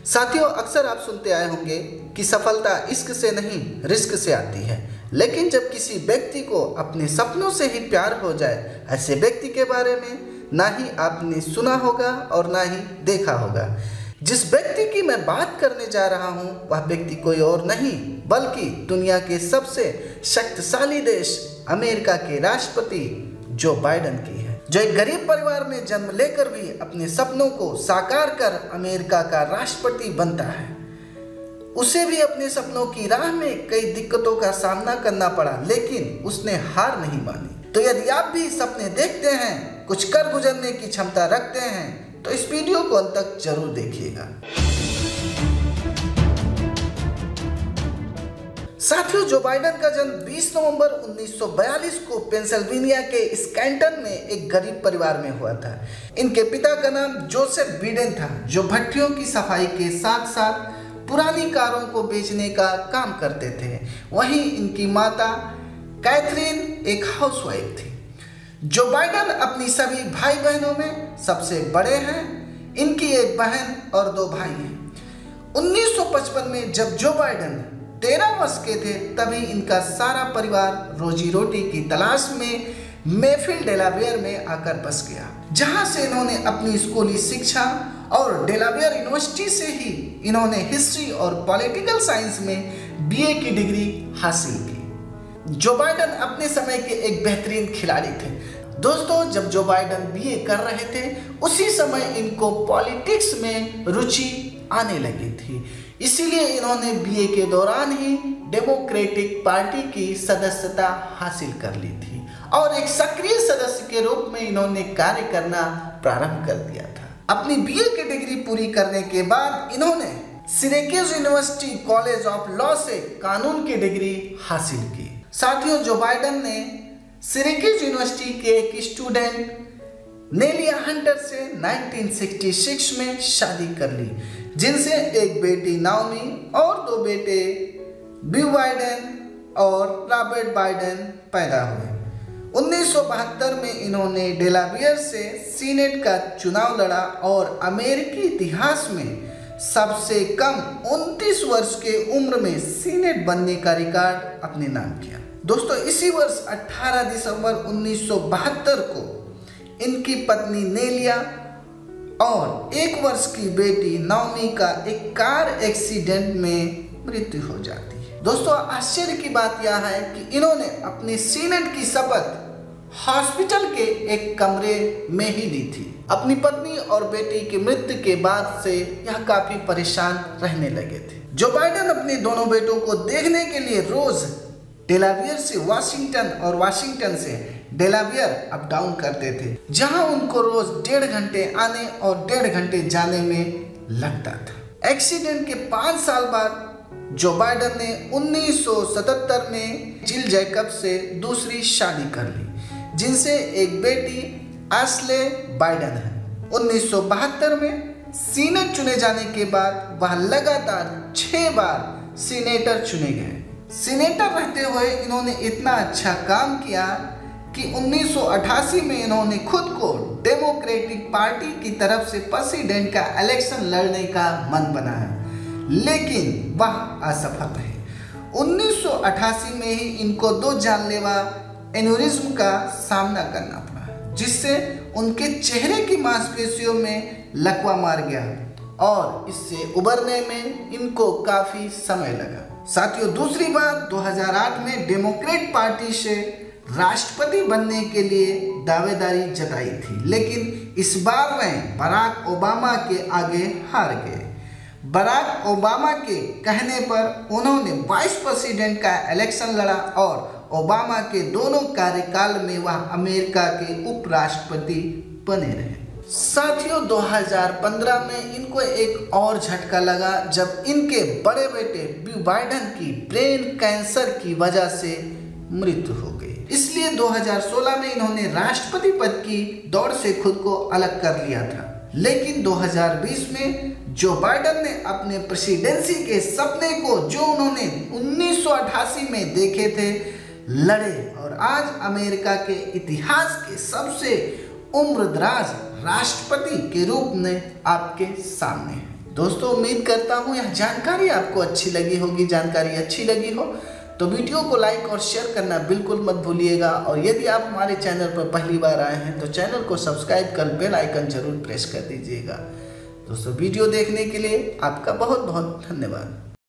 साथियों, अक्सर आप सुनते आए होंगे कि सफलता इश्क से नहीं रिस्क से आती है। लेकिन जब किसी व्यक्ति को अपने सपनों से ही प्यार हो जाए, ऐसे व्यक्ति के बारे में ना ही आपने सुना होगा और ना ही देखा होगा। जिस व्यक्ति की मैं बात करने जा रहा हूँ वह व्यक्ति कोई और नहीं बल्कि दुनिया के सबसे शक्तिशाली देश अमेरिका के राष्ट्रपति जो बाइडेन की है, जो एक गरीब परिवार में जन्म लेकर भी अपने सपनों को साकार कर अमेरिका का राष्ट्रपति बनता है। उसे भी अपने सपनों की राह में कई दिक्कतों का सामना करना पड़ा, लेकिन उसने हार नहीं मानी। तो यदि आप भी सपने देखते हैं, कुछ कर गुजरने की क्षमता रखते हैं, तो इस वीडियो को अंत तक जरूर देखिएगा। साथियों, जो बाइडेन का जन्म 20 नवंबर 1942 को पेंसिल्वेनिया के स्कैंटन में एक गरीब परिवार में हुआ था। इनके पिता का नाम जोसेफ बाइडेन था, जो भट्टियों की सफाई के साथ साथ पुरानी कारों को बेचने का काम करते थे। वहीं इनकी माता कैथरीन एक हाउसवाइफ थी। जो बाइडेन अपनी सभी भाई बहनों में सबसे बड़े हैं। इनकी एक बहन और 2 भाई हैं। 1955 में जब जो बाइडेन 13 वर्ष के थे, तभी इनका सारा परिवार रोजी रोटी की तलाश में मेफिल्ड डेलावेयर में आकर बस गया, जहां से इन्होंने अपनी स्कूली शिक्षा और डेलावेयर यूनिवर्सिटी से ही इन्होंने हिस्ट्री और पॉलिटिकल साइंस में बीए की डिग्री हासिल की। जो बाइडेन अपने समय के एक बेहतरीन खिलाड़ी थे। दोस्तों, जब जो बाइडेन बीए कर रहे थे, उसी समय इनको पॉलिटिक्स में रुचि आने लगी थी। इसीलिए इन्होंने बीए के दौरान ही डेमोक्रेटिक पार्टी की सदस्यता हासिल कर ली थी और एक सक्रिय सदस्य के रूप में इन्होंने कार्य करना प्रारंभ कर दिया था। अपनी बीए की डिग्री पूरी करने के बाद इन्होंने सिरेक्यूज यूनिवर्सिटी कॉलेज ऑफ लॉ से कानून की डिग्री हासिल की। साथियों, जो बाइडेन ने सिरेक्यूज यूनिवर्सिटी के एक स्टूडेंट नेलिया हंटर से 1966 में शादी कर ली, जिनसे एक बेटी नाओमी और 2 बेटे बिल बाइडेन और रॉबर्ट बाइडेन पैदा हुए। 1972 में इन्होंने डेलावेयर से सीनेट का चुनाव लड़ा और अमेरिकी इतिहास में सबसे कम 29 वर्ष के उम्र में सीनेट बनने का रिकॉर्ड अपने नाम किया। दोस्तों, इसी वर्ष 18 दिसंबर 1972 को इनकी पत्नी नेलिया और 1 वर्ष की बेटी नाओमी का एक कार एक्सीडेंट में मृत्यु हो जाती है। दोस्तों, आश्चर्य की बात यह है कि इन्होंने अपनी सीनेट की शपथ हॉस्पिटल के एक कमरे में ही ली थी। अपनी पत्नी और बेटी की मृत्यु के बाद से यह काफी परेशान रहने लगे थे। जो बाइडेन अपने दोनों बेटों को देखने के लिए रोज डेलावेयर से वाशिंगटन और वाशिंगटन से डेलावेयर अप डाउन करते थे, जहां उनको रोज 1.5 घंटे आने और 1.5 घंटे जाने में लगता था। एक्सीडेंट के 5 साल बाद जो बाइडेन ने 1977 में जिल जैकब से दूसरी शादी कर ली, जिनसे एक बेटी एशले बाइडेन है। 1972 में सीनेट चुने जाने के बाद वह लगातार 6 बार सीनेटर चुने गए। सीनेटर रहते हुए इन्होंने इतना अच्छा काम किया कि 1988 में इन्होंने खुद को डेमोक्रेटिक पार्टी की तरफ से प्रेसिडेंट का इलेक्शन लड़ने का मन बनाया, लेकिन वह असफल रहे। 1988 में ही इनको 2 जानलेवा एन्यूरिज्म का सामना करना पड़ा, जिससे उनके चेहरे की मांसपेशियों में लकवा मार गया और इससे उबरने में इनको काफी समय लगा। साथियों, दूसरी बार 2008 में डेमोक्रेट पार्टी से राष्ट्रपति बनने के लिए दावेदारी जताई थी, लेकिन इस बार वह बराक ओबामा के आगे हार गए। बराक ओबामा के कहने पर उन्होंने वाइस प्रेसिडेंट का इलेक्शन लड़ा और ओबामा के दोनों कार्यकाल में वह अमेरिका के उपराष्ट्रपति बने रहे। साथियों, 2015 में इनको एक और झटका लगा जब इनके बड़े बेटे बिल बाइडेन की ब्रेन कैंसर की वजह से मृत्यु हो गई। इसलिए 2016 में इन्होंने राष्ट्रपति पद की दौड़ से खुद को अलग कर लिया था। लेकिन 2020 में जो बाइडेन ने अपने प्रेसिडेंसी के सपने को, जो उन्होंने 1988 में देखे थे, लड़े और आज अमेरिका के इतिहास के सबसे उम्रदराज राष्ट्रपति के रूप में आपके सामने है। दोस्तों उम्मीद करता हूँ यह जानकारी आपको अच्छी लगी होगी। जानकारी अच्छी लगी हो तो वीडियो को लाइक और शेयर करना बिल्कुल मत भूलिएगा। और यदि आप हमारे चैनल पर पहली बार आए हैं तो चैनल को सब्सक्राइब कर बेल आइकन जरूर प्रेस कर दीजिएगा। दोस्तों वीडियो देखने के लिए आपका बहुत बहुत धन्यवाद।